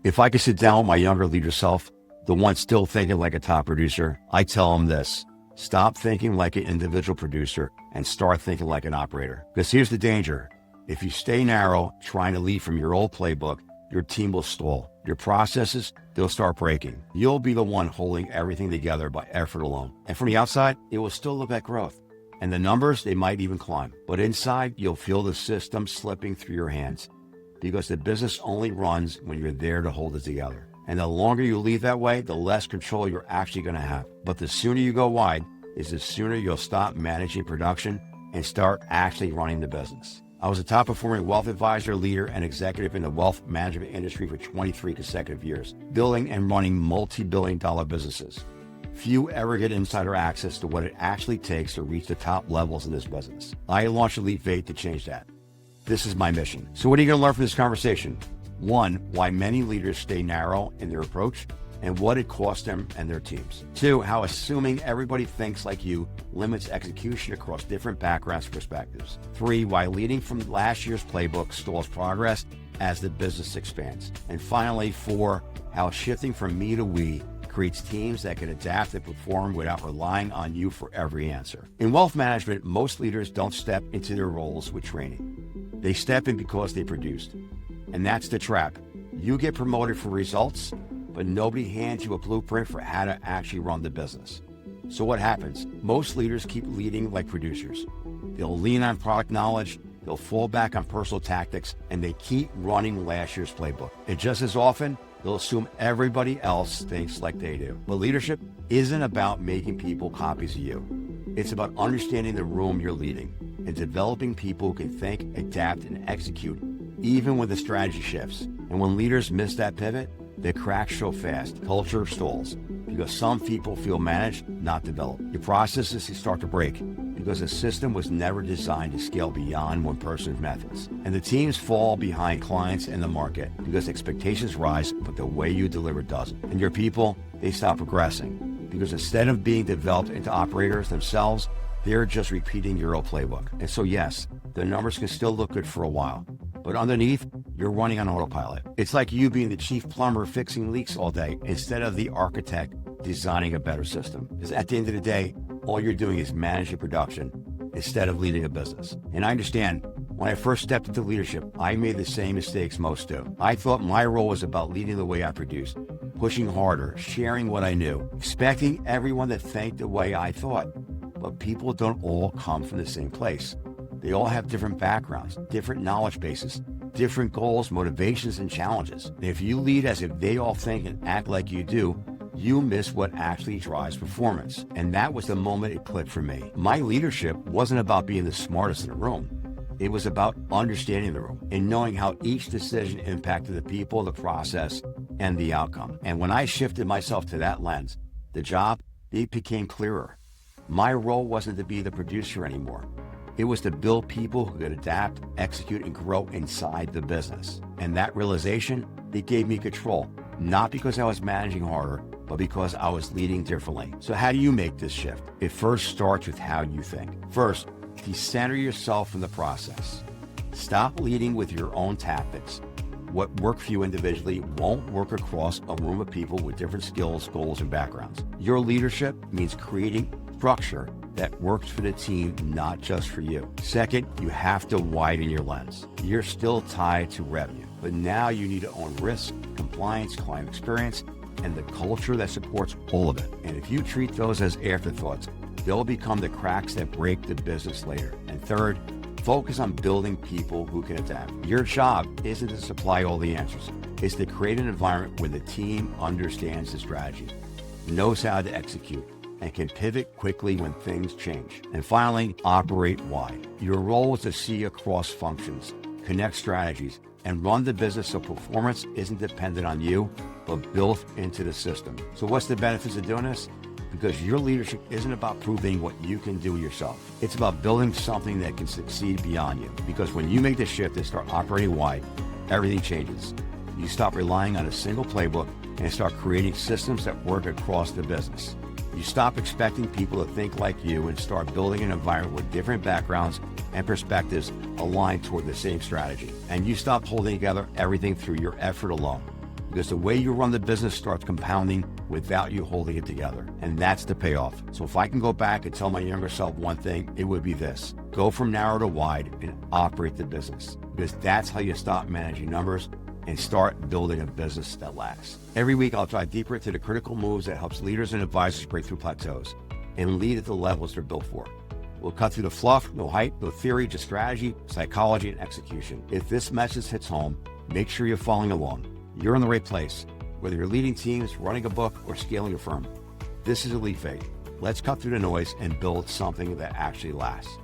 If I could sit down with my younger leader self, the one still thinking like a top producer, I tell him this: stop thinking like an individual producer and start thinking like an operator. Because here's the danger. If you stay narrow, trying to lead from your old playbook, your team will stall. Your processes, they'll start breaking. You'll be the one holding everything together by effort alone. And from the outside, it will still look like growth. And the numbers, they might even climb. But inside, you'll feel the system slipping through your hands. Because the business only runs when you're there to hold it together. And the longer you leave that way, the less control you're actually going to have. But the sooner you go wide is the sooner you'll stop managing production and start actually running the business. I was a top performing wealth advisor, leader, and executive in the wealth management industry for 23 consecutive years, building and running multi-billion-dollar businesses. Few ever get insider access to what it actually takes to reach the top levels in this business. I launched EliteVate to change that. This is my mission. So what are you going to learn from this conversation? 1, why many leaders stay narrow in their approach and what it costs them and their teams. 2, how assuming everybody thinks like you limits execution across different backgrounds and perspectives. 3, why leading from last year's playbook stalls progress as the business expands. And finally, 4, how shifting from me to we creates teams that can adapt and perform without relying on you for every answer. In wealth management, most leaders don't step into their roles with training. They step in because they produced. And that's the trap. You get promoted for results, but nobody hands you a blueprint for how to actually run the business. So what happens? Most leaders keep leading like producers. They'll lean on product knowledge, they'll fall back on personal tactics, and they keep running last year's playbook. And just as often, they'll assume everybody else thinks like they do. But leadership isn't about making people copies of you. It's about understanding the room you're leading and developing people who can think, adapt, and execute even when the strategy shifts. And when leaders miss that pivot, the cracks show fast. Culture stalls because some people feel managed, not developed. Your processes start to break because the system was never designed to scale beyond one person's methods. And the teams fall behind clients and the market because expectations rise, but the way you deliver doesn't. And your people, they stop progressing because instead of being developed into operators themselves, they're just repeating your old playbook. And so yes, the numbers can still look good for a while, but underneath, you're running on autopilot. It's like you being the chief plumber fixing leaks all day instead of the architect designing a better system. Because at the end of the day, all you're doing is managing production instead of leading a business. And I understand, when I first stepped into leadership, I made the same mistakes most do. I thought my role was about leading the way I produced, pushing harder, sharing what I knew, expecting everyone to think the way I thought. But people don't all come from the same place. They all have different backgrounds, different knowledge bases, different goals, motivations, and challenges. And if you lead as if they all think and act like you do, you miss what actually drives performance. And that was the moment it clicked for me. My leadership wasn't about being the smartest in the room. It was about understanding the room and knowing how each decision impacted the people, the process, and the outcome. And when I shifted myself to that lens, the job, it became clearer. My role wasn't to be the producer anymore. It was to build people who could adapt, execute, and grow inside the business. And that realization, it gave me control, not because I was managing harder, but because I was leading differently. So how do you make this shift? It first starts with how you think. First, decenter yourself from the process. Stop leading with your own tactics. What worked for you individually won't work across a room of people with different skills, goals, and backgrounds. Your leadership means creating structure that works for the team, not just for you. Second, you have to widen your lens. You're still tied to revenue, but now you need to own risk, compliance, client experience, and the culture that supports all of it. And if you treat those as afterthoughts, they'll become the cracks that break the business later. And third, focus on building people who can adapt. Your job isn't to supply all the answers. It's to create an environment where the team understands the strategy, knows how to execute, and can pivot quickly when things change. And finally, operate wide. Your role is to see across functions, connect strategies, and run the business so performance isn't dependent on you, but built into the system. So what's the benefits of doing this? Because your leadership isn't about proving what you can do yourself. It's about building something that can succeed beyond you. Because when you make the shift and start operating wide, everything changes. You stop relying on a single playbook and start creating systems that work across the business. You stop expecting people to think like you and start building an environment with different backgrounds and perspectives aligned toward the same strategy. And you stop holding together everything through your effort alone. because the way you run the business starts compounding without you holding it together. And that's the payoff. So if I can go back and tell my younger self one thing, it would be this: go from narrow to wide and operate the business, because that's how you stop managing numbers and start building a business that lasts. Every week, I'll dive deeper into the critical moves that helps leaders and advisors break through plateaus and lead at the levels they're built for. We'll cut through the fluff, no hype, no theory, just strategy, psychology, and execution. If this message hits home, make sure you're following along. You're in the right place, whether you're leading teams, running a book, or scaling your firm. This is EliteVate. Let's cut through the noise and build something that actually lasts.